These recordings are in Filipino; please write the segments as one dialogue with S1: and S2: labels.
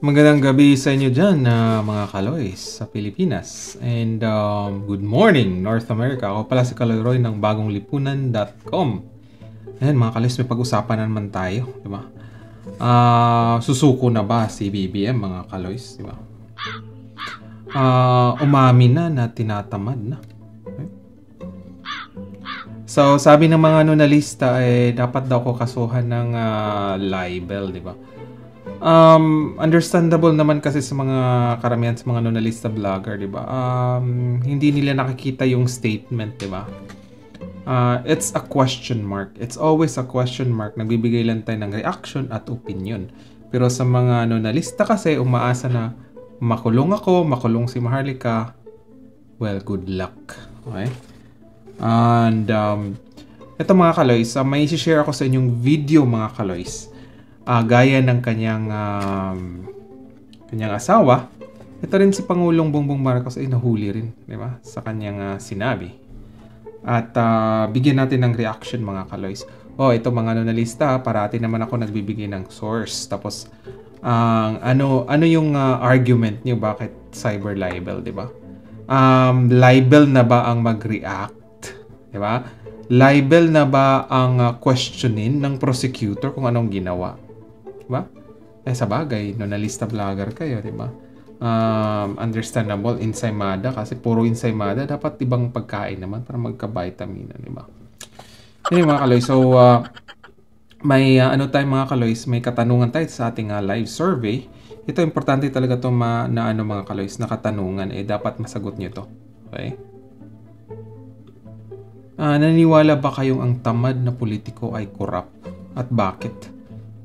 S1: Magandang gabi sa inyo dyan na mga Kaloys sa Pilipinas. And good morning North America. Ako pala si Kaloy Roy ng bagonglipunan.com. Ayan mga Kaloys, may pag-usapan na naman tayo, di ba? Susuko na ba si BBM mga Kaloys, di ba? Umami na tinatamad na. Okay? So sabi ng mga nalista dapat daw ko kasuhan ng libel, di ba? Understandable naman kasi sa mga karamihan sa mga nonalista vlogger, di ba? Hindi nila nakikita yung statement, di ba? It's a question mark. It's always a question mark. Nagbibigay lang tayo ng reaction at opinion. Pero sa mga nonalista kasi, umaasa na makulong ako, makulong si Maharlika. Well, good luck. Okay? And ito mga Kaloys, may isi-share ako sa inyong video mga Kaloys. Gaya ng kanyang asawa, ito rin si Pangulong Bongbong Marcos ay nahuli rin, di ba? Sa kanyang sinabi. At bigyan natin ng reaction mga Kaloys. Ito mga nalista, parati naman ako nagbibigay ng source. Tapos ano yung argument niyo bakit cyber libel, di ba? Libel na ba ang mag-react, di ba? Libel na ba ang questionin ng prosecutor kung anong ginawa? Diba? Sa bagay, nalista vlogger kayo, diba? Understandable, ensaymada, kasi puro ensaymada, dapat ibang pagkain naman para magka-vitamina, diba? Anyway mga Kaloy, so may tayo mga Kaloy, may katanungan tayo sa ating live survey. Ito, importante talaga to mga Kaloy, na katanungan, dapat masagot nyo to. Okay? Naniniwala ba kayong ang tamad na politiko ay corrupt? At bakit?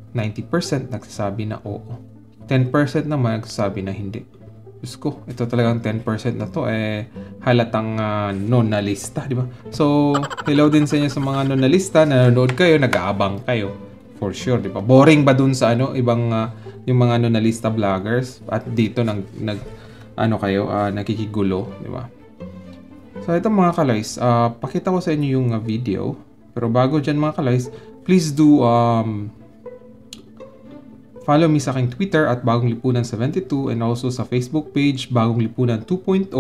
S1: 90% nagsasabi na oo. 10% naman nagsasabi na hindi. Diyos ko, ito talagang 10% na to halatang nonalista, di ba? So, hello din sa inyo sa mga nonalista, nanonood kayo, nag-aabang kayo. For sure, di ba? Boring ba dun sa ibang yung mga nonalista vloggers at dito nakikigulo, di ba? So, ito mga Kaloys, pakita ko sa inyo yung video. Pero bago dyan mga Kaloys, please do follow me sa aking Twitter at Bagong Lipunan72 and also sa Facebook page Bagong Lipunan 2.0.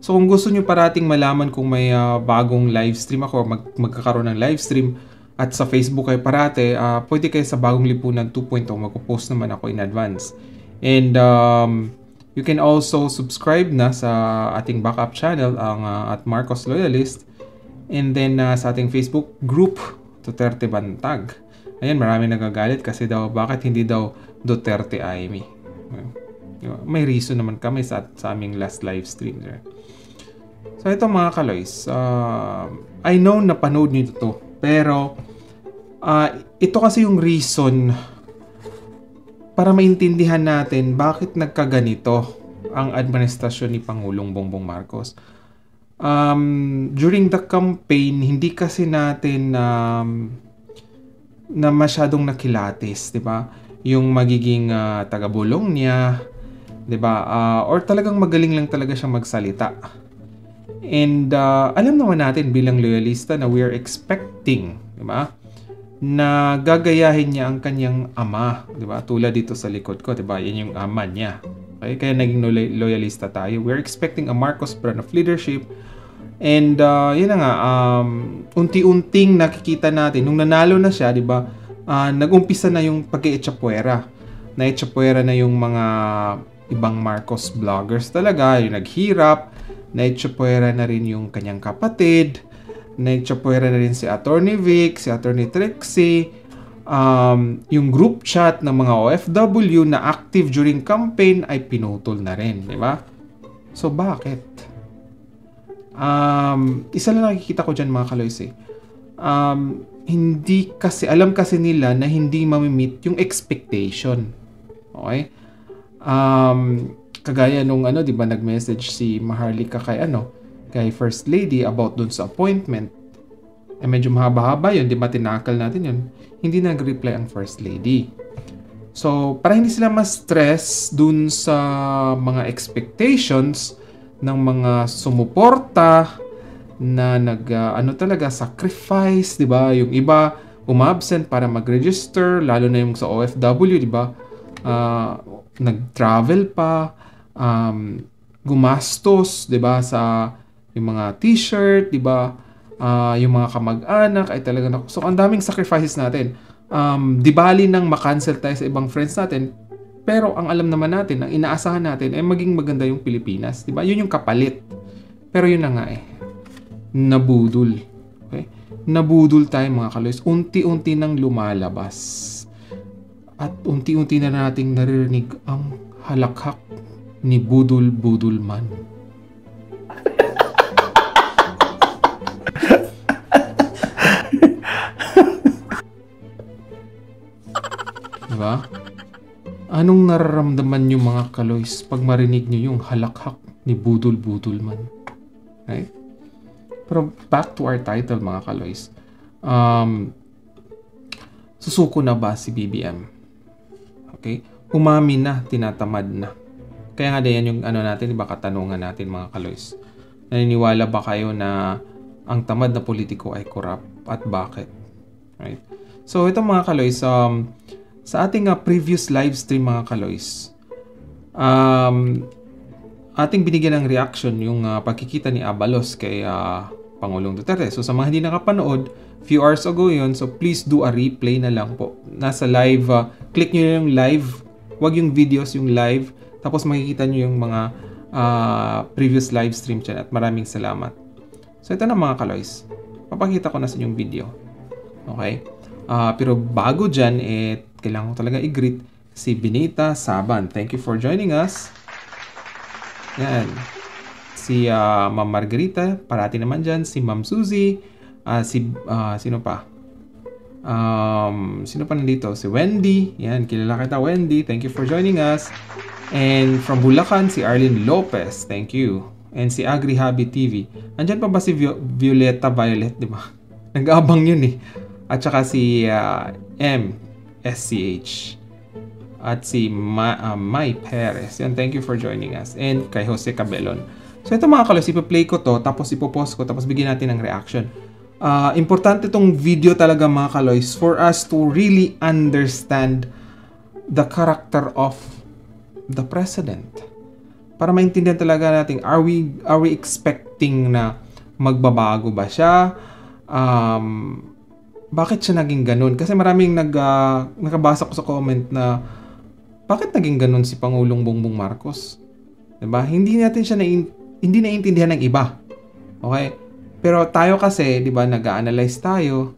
S1: So kung gusto nyo parating malaman kung may bagong live stream ako, magkakaroon ng live stream at sa Facebook kayo parate, pwede kayo sa Bagong Lipunan 2.0. Magpo-post naman ako in advance. And you can also subscribe na sa ating backup channel ang at Marcos Loyalist. And then sa ating Facebook group, Duterte Bantag. Ayan, marami nagagalit kasi daw, bakit hindi daw Duterte Amy? May reason naman kami sa aming last live stream. So ito mga Kaloys, I know na panood nyo ito, pero ito kasi yung reason para maintindihan natin bakit nagkaganito ang administrasyon ni Pangulong Bongbong Marcos. During the campaign, hindi kasi natin na masyadong nakilatis, 'di ba? Yung magiging tagabulong niya, 'di ba? Or talagang magaling lang talaga siyang magsalita. And alam naman natin bilang loyalista na we are expecting, 'di ba? Na gagayahin niya ang kanyang ama, 'di ba? Tulad dito sa likod ko, 'di ba? Yan yung ama niya. Okay? Kaya naging loyalista tayo. We're expecting a Marcos brand of leadership. And yun na nga, unti-unting nakikita natin, nung nanalo na siya, di ba, nag-umpisa na yung pag-i-echapwera. Na-echapwera na yung mga ibang Marcos vloggers talaga, yung naghirap, na-echapwera na rin yung kanyang kapatid, na-echapwera na rin si Attorney Vic, si Attorney Trixie, yung group chat ng mga OFW na active during campaign ay pinutol na rin, di ba? So, bakit? Isa lang nakikita ko dyan mga Kaloys hindi kasi, alam kasi nila na hindi mamimit yung expectation. Okay? Kagaya nung di ba nag-message si Maharlika kay First Lady about dun sa appointment. Medyo mahaba-haba yun, di ba tinakal natin yun. Hindi nag-reply ang First Lady. So, para hindi sila ma-stress dun sa mga expectations ng mga sumuporta na talaga sacrifice, 'di ba? Yung iba umabsent para mag-register, lalo na yung sa OFW, 'di ba? ah, nag-travel pa, gumastos, 'di ba, sa yung mga t-shirt, 'di ba? Yung mga kamag-anak ay talaga so ang daming sacrifices natin. Di bali nang ma-cancel tayo sa ibang friends natin, pero ang alam naman natin, ang inaasahan natin ay maging maganda yung Pilipinas, 'di ba? Yun yung kapalit. Pero yun na nga nabudol. Okay? Nabudol tayo mga kaloys. Unti-unti nang lumalabas. At unti-unti na nating naririnig ang halakhak ni Budol-Budol Man. Diba? Anong nararamdaman nyo mga kaloys pag marinig nyo yung halakhak ni Budol-Budol Man? Right? Pero back to our title mga kaloys. Susuko na ba si BBM? Okay? Umamin na, tinatamad na. Kaya nga yan yung natin, iba katanungan natin mga kaloys. Naniniwala ba kayo na ang tamad na politiko ay corrupt at bakit? Right? So ito mga kaloys, sa ating previous live stream mga kaloys, ating binigyan ng reaction yung pagkikita ni Abalos kay Pangulong Duterte. So sa mga hindi nakapanood, few hours ago yun, so please do a replay na lang po. Nasa live, click nyo yung live, wag yung videos, yung live, tapos makikita nyo yung mga previous live stream dyan at maraming salamat. So ito na mga kaloys, papakita ko na sa inyong video. Okay? Pero bago dyan, kailangan ko talaga i-greet si Benita Saban. Thank you for joining us. Yan. Si Ma'am Margarita, parati naman dyan. Si Ma'am Suzy. Sino pa? Sino pa nandito? Si Wendy. Yan, kilala kita Wendy. Thank you for joining us. And from Bulacan, si Arlene Lopez. Thank you. And si Agri Habi TV. Andyan pa ba si Violeta Violet, di ba? Nag-aabang yun At saka si MSCH. At si Mai Perez. Yan, thank you for joining us. And kay Jose Cabelon. So ito mga kaloys, ipa-play ko to, tapos ipopost ko, tapos bigyan natin ng reaction. Importante tong video talaga mga kaloys for us to really understand the character of the president. Para maintindihan talaga natin, are we expecting na magbabago ba siya? Bakit siya naging ganun? Kasi maraming nakabasa ko sa comment na bakit naging ganun si Pangulong Bongbong Marcos? 'Di ba? Hindi natin siya hindi naiintindihan ng iba. Okay? Pero tayo kasi, 'di ba, nag-a-analyze tayo,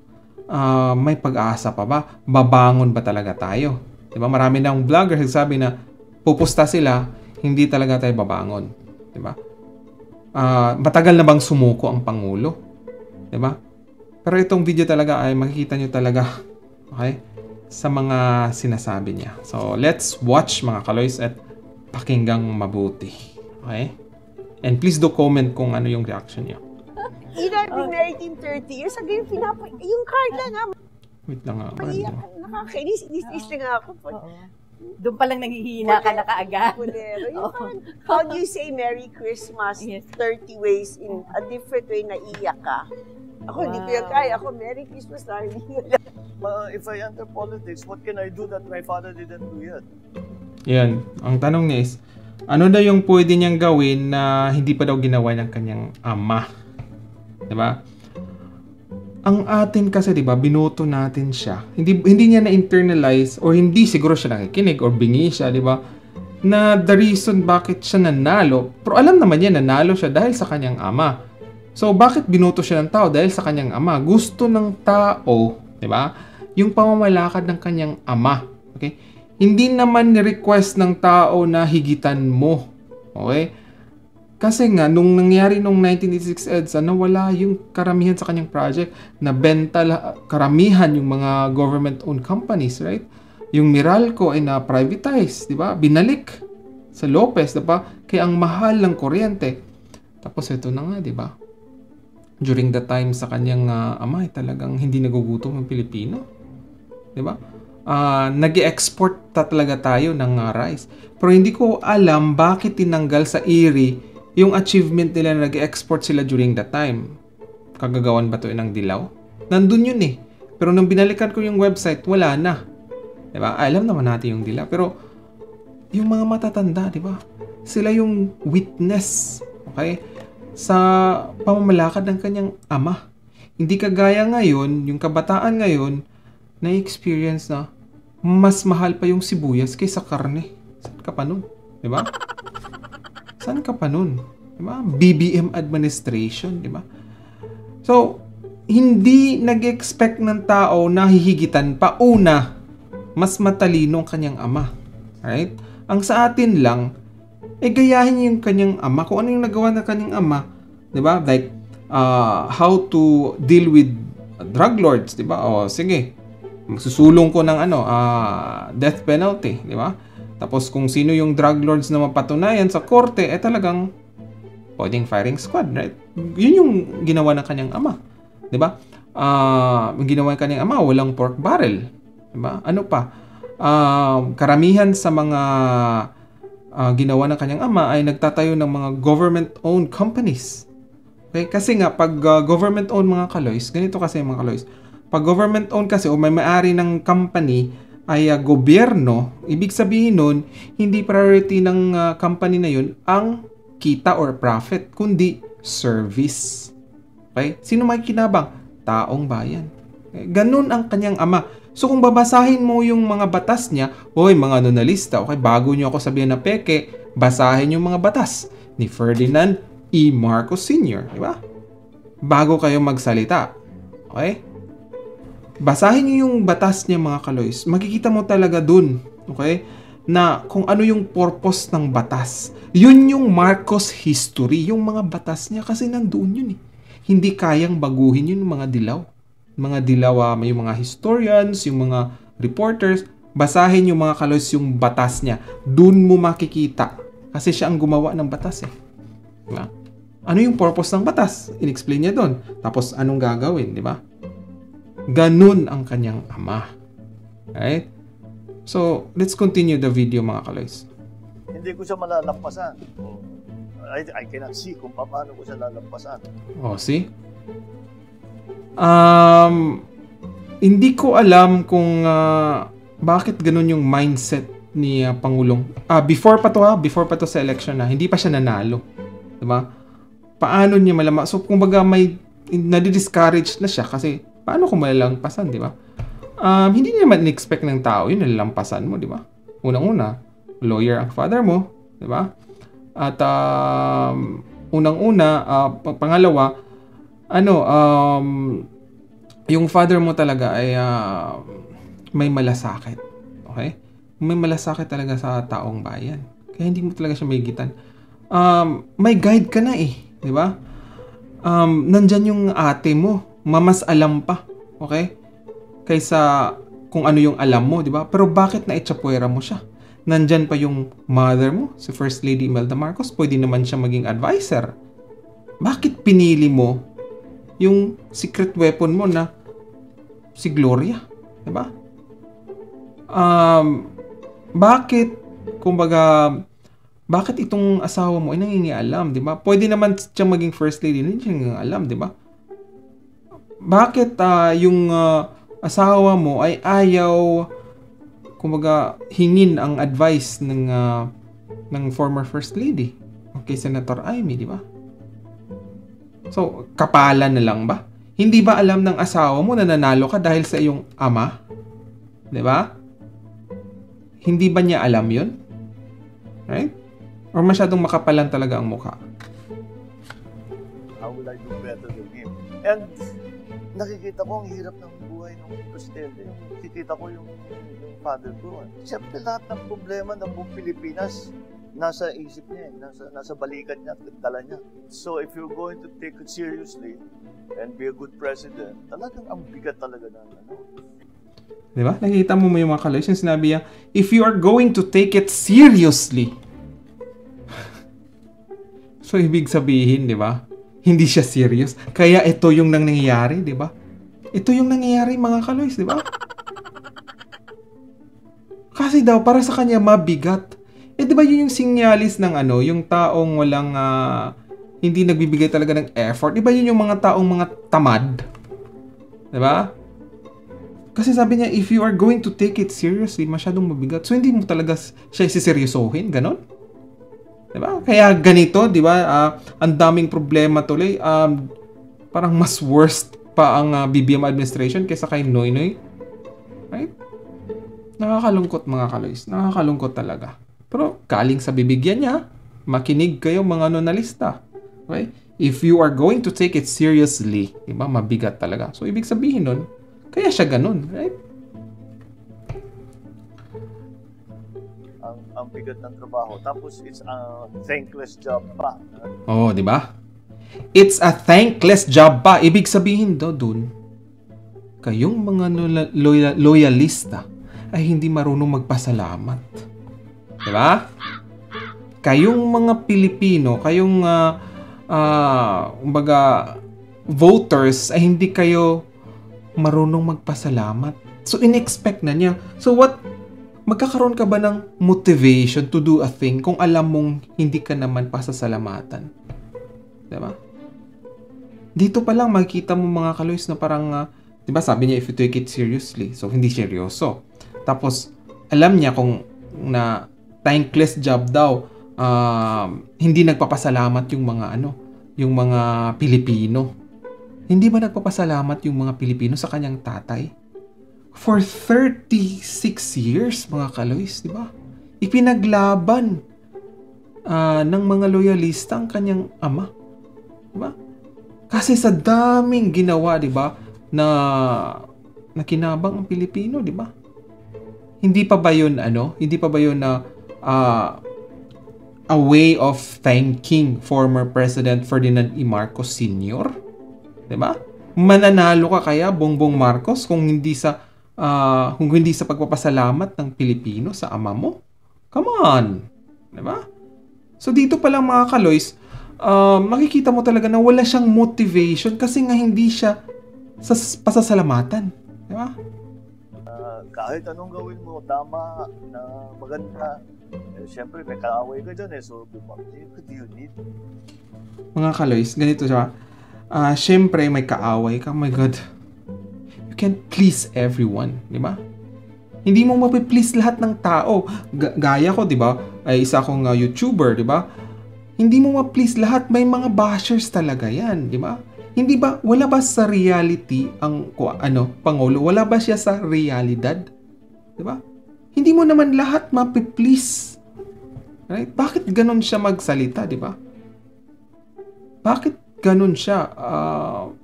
S1: may pag-asa pa ba? Babangon ba talaga tayo? 'Di ba? Marami nang vlogger nagsabi na pupusta sila, hindi talaga tayo babangon, 'di ba? Matagal na bang sumuko ang pangulo? 'Di ba? Pero itong video talaga ay makikita nyo talaga, okay, sa mga sinasabi niya. So, let's watch mga kaloys at pakinggang mabuti. Okay? And please do comment kung ano yung reaction niyo.
S2: I've been married in 30 years. Again, yung card lang
S1: Wait lang nga.
S2: Maiyak, nakakainis. Inis na nga ako.
S3: Doon pa lang nanghihina ka na kaagad.
S2: How do you say Merry Christmas 30 ways in a different way na iyak ka? Ako, hindi ko yung kaya. Ako, Merry Christmas na hindi
S4: If I enter politics, what can I do that my father didn't do yet?
S1: Yan. Ang tanong niya is, ano daw yung pwede niyang gawin na hindi pa daw ginawa ng kanyang ama? Diba? Ang atin kasi, diba, binoto natin siya. Hindi niya na-internalize or hindi siguro siya nakikinig or bingi siya, diba? Na the reason bakit siya nanalo, pero alam naman niya nanalo siya dahil sa kanyang ama. So, bakit binoto siya ng tao? Dahil sa kanyang ama. Gusto ng tao, di ba? Yung pamamalakad ng kanyang ama. Okay? Hindi naman ni-request ng tao na higitan mo. Okay? Kasi nga, nung nangyari nung 1986 EDSA, nawala yung karamihan sa kanyang project. Nabenta karamihan yung mga government-owned companies, right? Yung Meralco ay na-privatize, di ba? Binalik sa Lopez, di ba? Kaya ang mahal ng kuryente. Tapos ito na nga, di ba? During the time sa kanyang ama, talagang hindi nagugutom ang Pilipino. 'Di ba? Nag-export talaga tayo ng rice. Pero hindi ko alam bakit tinanggal sa IRI yung achievement nila na nag-export sila during that time. Kagagawan ba 'to ng dilaw? Nandun yun Pero nung binalikan ko yung website, wala na. 'Di ba? Alam naman natin yung dilaw. Pero yung mga matatanda, di ba? Sila yung witness, okay? Sa pamamalakad ng kanyang ama. Hindi kagaya ngayon, yung kabataan ngayon, na-experience na mas mahal pa yung sibuyas kaysa karne. Saan ka pa nun? Di ba? Saan ka pa nun? Di ba? BBM administration, di ba? So, hindi nag-expect ng tao na hihigitan pa. Una, mas matalino ang kanyang ama. Right? Ang sa atin lang, gayahin niya yung kanyang ama. Kung ano yung nagawa ng kanyang ama, di ba? Like, how to deal with drug lords, di ba? O, sige, magsusulong ko ng death penalty, di ba? Tapos kung sino yung drug lords na mapatunayan sa korte, talagang pwedeng firing squad, right? Yun yung ginawa ng kanyang ama, di ba? Yung ginawa ng kanyang ama, walang pork barrel, di ba? Ano pa? Karamihan sa mga ginawa ng kanyang ama ay nagtatayo ng mga government-owned companies. Okay? Kasi nga, pag government-owned mga kaloys, ganito kasi mga kaloys, pag government-owned kasi o may may-ari ng company ay gobyerno, ibig sabihin nun, hindi priority ng company na yun ang kita or profit, kundi service. Okay? Sino makikinabang? Taong bayan. Okay? Ganun ang kanyang ama. So kung babasahin mo yung mga batas niya, mga nonalista, okay, bago niyo ako sabihin na peke, basahin yung mga batas ni Ferdinand E. Marcos Sr., di ba? Bago kayo magsalita. Okay? Basahin niyo yung batas niya mga kaloys. Makikita mo talaga dun, okay, na kung ano yung purpose ng batas. Yun yung Marcos history, yung mga batas niya kasi nandoon yun eh. Hindi kayang baguhin yun mga dilaw. Mga dilaw, may mga historians, yung mga reporters, basahin yung mga kaloys yung batas niya. Doon mo makikita. Kasi siya ang gumawa ng batas eh. Diba? Ano yung purpose ng batas? In-explain niya doon. Tapos anong gagawin, di ba? Ganun ang kanyang ama. Right? So, let's continue the video mga kaloys.
S4: Hindi ko siya malalampasan. I cannot see kung paano ko siya lalampasan.
S1: See? Hindi ko alam kung bakit ganun yung mindset ni Pangulong. Before pa to sa election na, hindi pa siya nanalo. Diba? Paano niya malaman? So, kumbaga may nadi-discourage na siya kasi paano kung malalampasan, diba? Hindi naman in-expect ng tao yun, nalalampasan mo, diba? Unang-una, lawyer ang father mo, diba? At pangalawa, yung father mo talaga ay may malasakit. Okay? May malasakit talaga sa taong bayan. Kaya hindi mo talaga siya maigitan. May guide ka na eh. Di ba? Nandyan yung ate mo. Mamas alam pa. Okay? Kaysa kung ano yung alam mo. Di ba? Pero bakit naitsapuera mo siya? Nandyan pa yung mother mo, si First Lady Imelda Marcos. Pwede naman siya maging advisor. Bakit pinili mo yung secret weapon mo na si Gloria, 'di ba? Bakit itong asawa mo ay nangingialam, 'di ba? Pwede naman siya maging first lady, hindi siya nangingialam, 'di ba? Bakit yung asawa mo ay ayaw hingin ang advice ng former first lady, kay Senator Amy, 'di ba? So, kapalan na lang ba? Hindi ba alam ng asawa mo na nanalo ka dahil sa iyong ama? Di ba? Hindi ba niya alam yun? Right? Or masyadong makapalan talaga ang mukha?
S4: How will I do better than him? And nakikita ko ang hirap ng buhay ng presidente. Nakikita ko yung father ko. Siyempre lahat ng problema ng buong Pilipinas nasa isip niya, nasa balikat niya, dala niya. So if you're going to take it seriously and be a good president, talagang ang bigat talaga ng
S1: Di ba? Nakikita mo yung mga kaloys, yung sinabi niya, if you are going to take it seriously. So ibig sabihin, di ba? Hindi siya serious. Kaya ito yung nangyayari, di ba? Ito yung nangyayari mga kaloys, di ba? Kasi daw, para sa kanya mabigat. Di ba yun yung sinyalis ng yung taong walang, hindi nagbibigay talaga ng effort? Di ba yun yung mga taong mga tamad? Di ba? Kasi sabi niya, if you are going to take it seriously, masyadong mabigat. So, hindi mo talaga siya isiseryosohin, ganon? Diba? Kaya ganito, diba? Ang daming problema tuloy. Parang mas worst pa ang BBM administration kaysa kay Noynoy. Right? Nakakalungkot mga kaloys. Nakakalungkot talaga. Pero galing sa bibigyan niya, makinig kayo mga nonalista. Okay? If you are going to take it seriously, diba? Mabigat talaga. So, ibig sabihin nun, kaya siya ganun, right?
S4: Ang bigat ng trabaho. Tapos, it's a thankless job pa.
S1: Oo, di ba? It's a thankless job pa. Ibig sabihin daw dun, kayong mga loyalista ay hindi marunong magpasalamat. Di ba? Kayong mga Pilipino, kayong voters ay hindi kayo marunong magpasalamat. So, in-expect na niya. So, magkakaroon ka ba ng motivation to do a thing kung alam mong hindi ka naman pasasalamatan? Diba? Dito pa lang makikita mo mga kaloys na parang, diba sabi niya if you take it seriously. So, hindi seryoso. Tapos, alam niya kung na thankless job daw, hindi nagpapasalamat yung mga Pilipino. Hindi ba nagpapasalamat yung mga Pilipino sa kanyang tatay? For 36 years, mga kaloys, di ba? Ipinaglaban ng mga loyalista ang kanyang ama. Di ba? Kasi sa daming ginawa, di ba, na kinabang ang Pilipino, di ba? Hindi pa ba yun, Hindi pa ba yun na a way of thanking former President Ferdinand E. Marcos Sr.? Diba? Mananalo ka kaya Bongbong Marcos kung hindi sa pagpapasalamat ng Pilipino sa ama mo? Come on. Diba? So dito pa lang mga kaloys, makikita mo talaga na wala siyang motivation kasi nga hindi siya sa pasasalamatan. Diba?
S4: Kahit anong gawin mo, tama, na maganda, siyempre may kaaway ka dyan so what do you need?
S1: Mga kaloys, ganito siya. Siyempre, may kaaway ka. Oh my God. You can't please everyone. Di ba? Hindi mo mapiplease lahat ng tao. Gaya ko, di ba? Ay isa akong YouTuber, di ba? Hindi mo ma-please lahat. May mga bashers talaga yan. Di ba? Hindi ba? Wala ba sa reality ang Pangulo? Wala ba siya sa realidad? Di ba? Hindi mo naman lahat mapiplease. Right? Bakit ganun siya magsalita, di ba? Bakit ganun siya?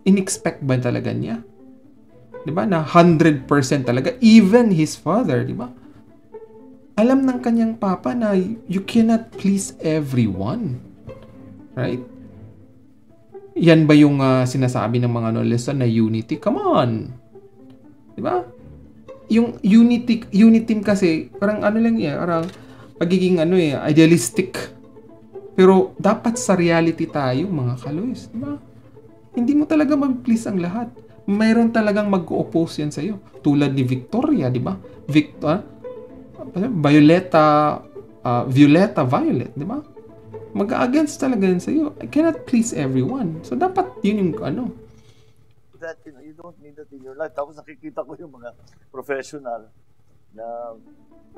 S1: In-expect ba talaga niya? Diba? Na 100% talaga. Even his father, diba? Alam ng kanyang papa na you cannot please everyone. Right? Yan ba yung sinasabi ng mga nonalista na unity? Come on! Diba? Yung unity kasi, parang lang yan, parang pagiging idealistic. Pero dapat sa reality tayo, mga kaloys, di ba? Hindi mo talaga mag-please ang lahat. Mayroon talagang mag-oppose yan sa'yo. Tulad ni Victoria, di ba? Violeta, Violet, di ba? Mag-against talaga yan sa'yo. I cannot please everyone. So dapat yun yung
S4: That, you don't need that in your life. Tapos nakikita ko yung mga professional na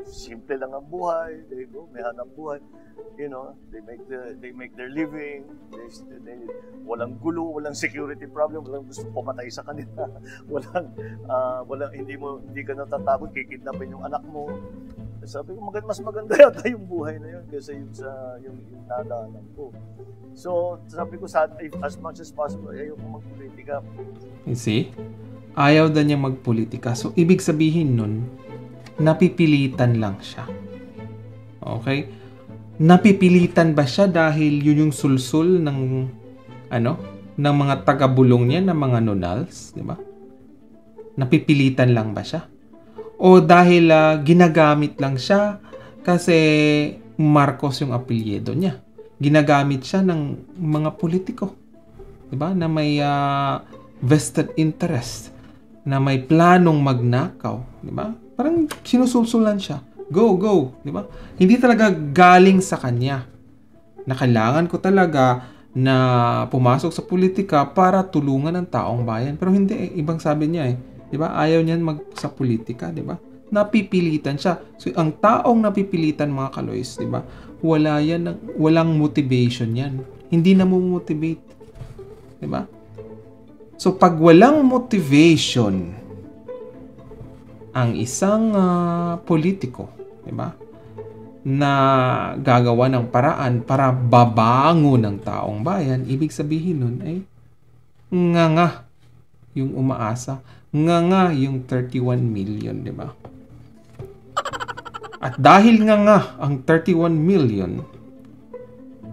S4: simple lang ang buhay, may hanap buhay, they make their living, they walang gulo, walang security problem, walang gusto pumatay sa kanila, hindi ka natatakot kikidnapin yung anak mo. Sabi ko, mas maganda yata yung buhay na yun kaysa yung nadaanan ko. So, sabi ko, as much as possible, ayaw ko magpolitika.
S1: You see? Ayaw na niya magpolitika. So, ibig sabihin nun, napipilitan lang siya. Okay? Napipilitan ba siya dahil yun yung sulsul ng mga taga-bulong niya, ng mga nonals, di ba? Napipilitan lang ba siya? O dahil ginagamit lang siya kasi Marcos yung apelyido niya. Ginagamit siya ng mga politiko, di ba? Na may vested interest, na may planong magnakaw, di ba? Parang sinusulsulan siya. Go, di ba? Hindi talaga galing sa kanya na kailangan ko talaga na pumasok sa politika para tulungan ang taong bayan. Pero hindi, ibang sabi niya 'Di ba? Ayaw niyan sa politika, 'di ba? Napipilitan siya. So, ang taong napipilitan, mga kaloys, 'di ba? Walang motivation 'yan. Hindi na mo motivate. 'Di ba? So, pag walang motivation ang isang politiko, 'di ba? Na gagawa ng paraan para babangon ng taong bayan, ibig sabihin nun ay nga yung umaasa, nga yung 31 million, di ba? At dahil nga ang 31 million,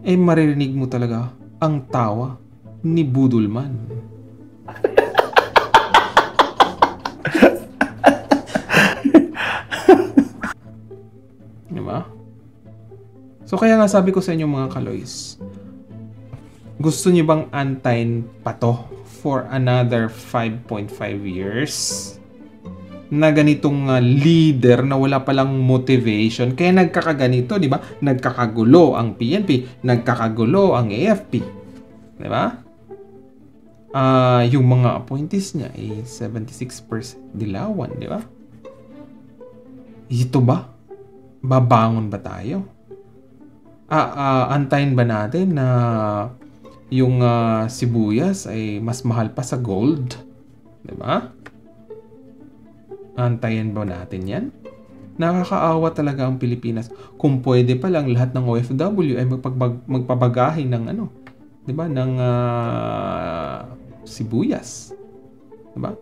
S1: eh maririnig mo talaga ang tawa ni Budulman. Di ba? So kaya nga sabi ko sa inyo, mga kaloys, gusto niyo bang antayin pa to for another 5.5 years? Na ganitong leader na wala palang motivation. Kaya nagkakaganito, di ba? Nagkakagulo ang PNP, nagkakagulo ang AFP. Di ba? Yung mga appointees niya ay 76% dilawan, di ba? Ito ba? Babangon ba tayo? Antayin ba natin na yung sibuyas ay mas mahal pa sa gold? Diba? Antayin ba natin yan? Nakakaawa talaga ang Pilipinas. Kung pwede pa lang lahat ng OFW ay magpabagahin ng diba? Ng sibuyas. Diba?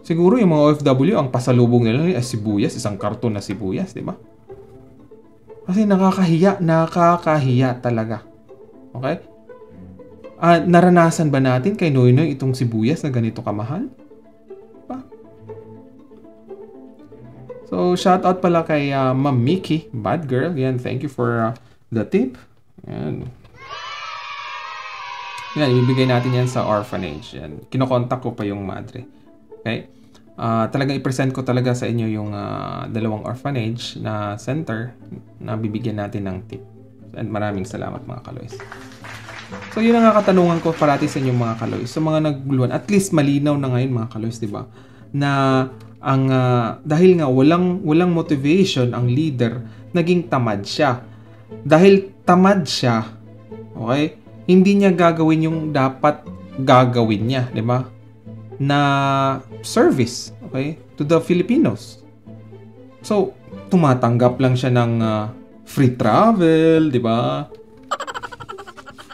S1: Siguro yung mga OFW, ang pasalubong nila ay sibuyas, isang karton na sibuyas, diba? Kasi nakakahiya talaga. Okay? Naranasan ba natin kay Noynoy itong sibuyas na ganito kamahal? Diba? So, shout out pala kay Ma'am Mickey, bad girl. Yan, thank you for the tip. Yan. Yan, ibibigay natin yan sa orphanage. Yan. Kinokontak ko pa yung madre. Okay? Talagang i-present ko talaga sa inyo yung dalawang orphanage na center na bibigyan natin ng tip. And maraming salamat, mga kaloys. So, yun ang katanungan ko parati sa inyo, mga kaloys. Sa mga naguluhan, at least malinaw na ngayon, mga kaloys, di ba? Na ang dahil nga walang motivation ang leader, naging tamad siya. Dahil tamad siya, okay? Hindi niya gagawin yung dapat gagawin niya, di ba? Na service, okay, to the Filipinos. So, tumatanggap lang siya ng free travel, di ba?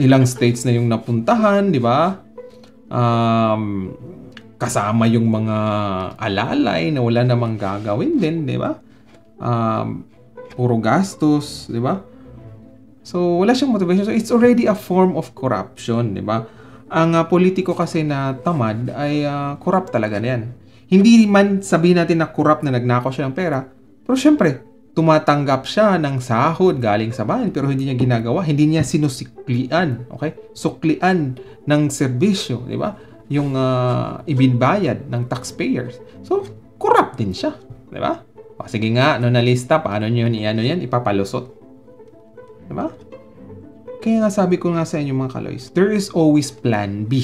S1: Ilang states na yung napuntahan, di ba? Kasama yung mga alalay na wala namang gagawin din, di ba? Puro gastos, di ba? So, wala siyang motivation. So, it's already a form of corruption, di ba? Ang politiko kasi na tamad ay corrupt talaga na yan. Hindi man sabihin natin na corrupt na nagnakaw siya ng pera, pero syempre, tumatanggap siya ng sahod galing sa bayan pero hindi niya ginagawa, hindi niya sinusiklian, okay? Suklian ng serbisyo, di ba? Yung ibinbayad ng taxpayers. So, corrupt din siya, di ba? O, sige nga, nalista, paano niyo yan, ipapalusot. Di ba? Kaya nga sabi ko nga sa inyo, mga kaloys, there is always plan B.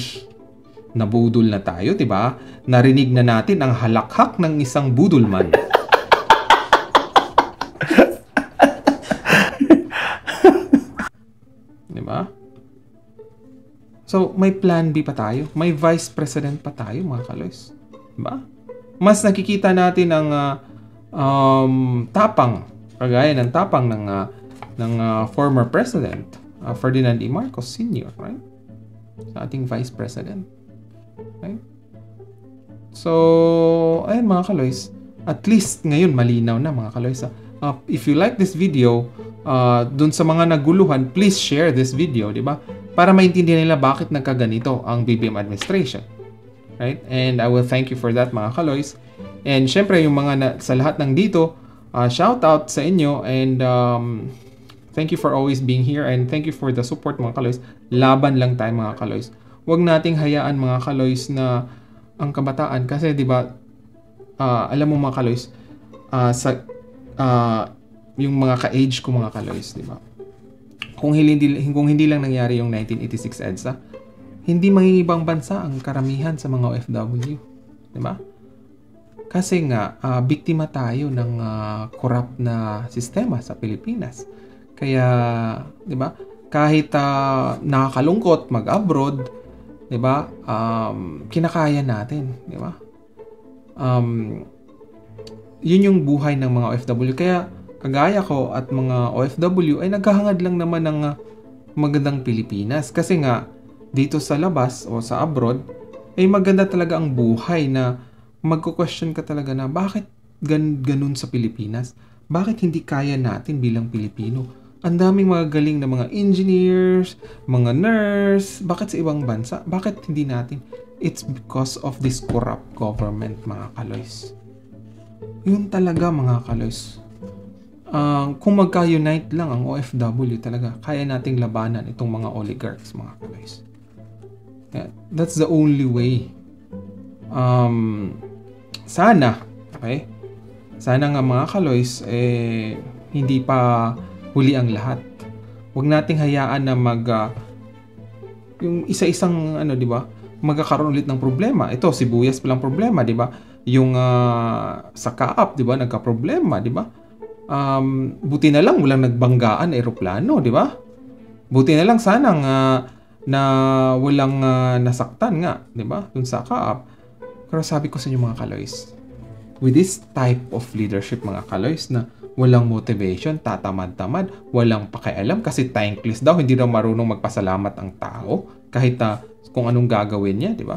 S1: Nabudol na tayo, 'di ba? Narinig na natin ang halakhak ng isang budulman. Di ba? So, may plan B pa tayo. May vice president pa tayo, mga kaloys. Di ba? Mas nakikita natin ang tapang, kagaya ng tapang ng former president, Ferdinand E. Marcos Sr., right? Sa ating Vice President. Right? So, ayun, mga kaloys. At least ngayon malinaw na, mga kaloys. If you like this video, dun sa mga naguluhan, please share this video, di ba? Para maintindihan nila bakit nagkaganito ang BBM administration. Right? And I will thank you for that, mga kaloys. And syempre, yung mga sa lahat ng dito, shout out sa inyo and thank you for always being here and thank you for the support, mga kaloys. Laban lang tayo, mga kaloys. Huwag nating hayaan, mga kaloys, na ang kabataan kasi 'di ba alam mo, mga kaloys, yung mga ka-age ko, mga kaloys, 'di ba? Kung hindi lang nangyari yung 1986 EDSA, hindi mangingibang bansa ang karamihan sa mga OFW. Diba? Kasi nga, biktima tayo ng corrupt na sistema sa Pilipinas. Kaya, diba? Kahit nakakalungkot mag-abroad, diba? Kinakaya natin. Diba? Yun yung buhay ng mga OFW. Kaya, kagaya ko at mga OFW ay naghahangad lang naman ng magandang Pilipinas. Kasi nga, dito sa labas o sa abroad, ay maganda talaga ang buhay na magko-question ka talaga na bakit ganun sa Pilipinas? Bakit hindi kaya natin bilang Pilipino? Ang daming mga galing na mga engineers, mga nurse, bakit sa ibang bansa? Bakit hindi natin? It's because of this corrupt government, mga kaloys. Yun talaga, mga kaloys. Kung magka-unite lang ang OFW talaga, kaya nating labanan itong mga oligarchs, mga kaloys. Yeah, that's the only way. Sana, okay? Sana nga mga kaloys, hindi pa huli ang lahat. Huwag nating hayaan na yung isa-isang, di ba? Magkakaroon ulit ng problema. Ito, sibuyas palang problema, di ba? Yung sa Kaap, di ba? Nagka-problema, di ba? Buti na lang walang nagbanggaan eroplano, di ba? Buti na lang sanang na walang nasaktan nga, di ba? Dun sa Kaap. Pero sabi ko sa inyo, mga kaloys, with this type of leadership, mga kaloys, na walang motivation, tatamad-tamad, walang pakialam kasi thankless daw, hindi daw marunong magpasalamat ang tao kahit kung anong gagawin niya, di ba?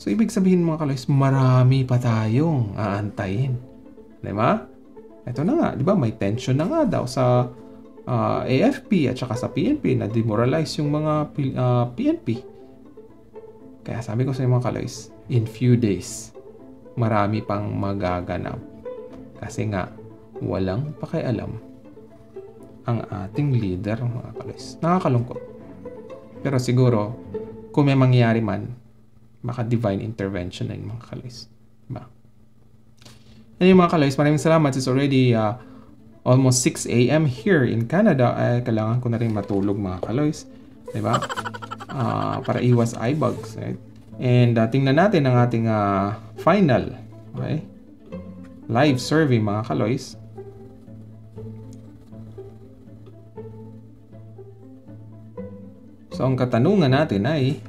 S1: So ibig sabihin, mga kaloys, marami pa tayong aantayin, di ba? Ito na nga, di ba? May tension na nga daw sa AFP at saka sa PNP na demoralize yung mga PNP. Kaya sabi ko sa mga kaloys, in few days, marami pang magaganap. Kasi nga, walang pakialam ang ating leader, mga kaloys. Nakakalungkot. Pero siguro, kung may mangyayari man, baka divine intervention na yung mga kaloys. Diba? Yan yung mga kaloys. Maraming salamat. It's already almost 6 a.m. here in Canada. Kailangan ko na rin matulog, mga kaloys. Diba? Para iwas eye bugs. Right? And tingnan natin ang ating final, okay? Live survey, mga kaloys. So, ang katanungan natin ay,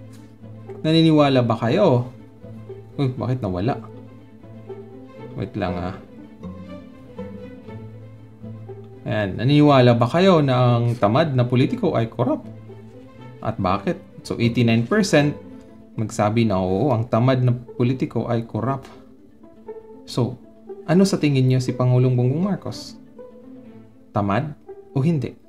S1: naniniwala ba kayo? Uy, bakit nawala? Wait lang Ayan, naniniwala ba kayo na ang tamad na politiko ay corrupt? At bakit? So, 89% magsabi na oo, ang tamad na politiko ay corrupt. So, ano sa tingin nyo si Pangulong Bongbong Marcos? Tamad o hindi?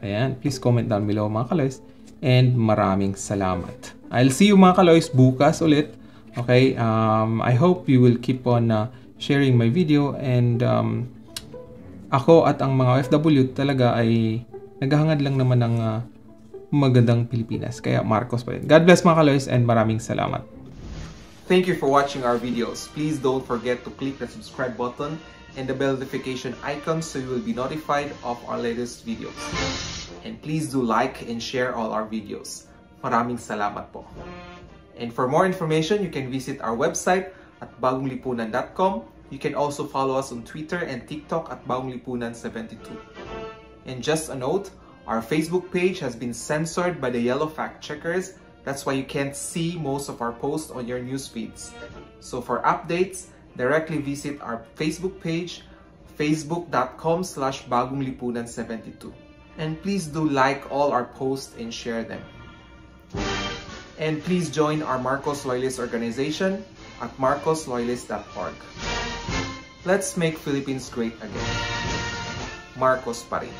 S1: Ayan, please comment down below, mga kaloys. And maraming salamat. I'll see you, mga kaloys, bukas ulit. Okay, I hope you will keep on sharing my video. And ako at ang mga OFW talaga ay naghahangad lang naman ng magandang Pilipinas. Kaya Marcos pa rin. God bless, mga kaloys, and maraming salamat. Thank you for watching our videos. Please don't forget to click the subscribe button and the bell notification icon so you will be notified of our latest videos. And please do like and share all our videos. Maraming salamat po. And for more information, you can visit our website at bagonglipunan.com. You can also follow us on Twitter and TikTok at bagonglipunan72. And just a note, our Facebook page has been censored by the yellow fact checkers. That's why you can't see most of our posts on your news feeds. So for updates, directly visit our Facebook page, facebook.com/bagonglipunan72. And please do like all our posts and share them. And please join our Marcos Loyalist organization at marcosloyalist.org. Let's make Philippines great again. Marcos pa rin.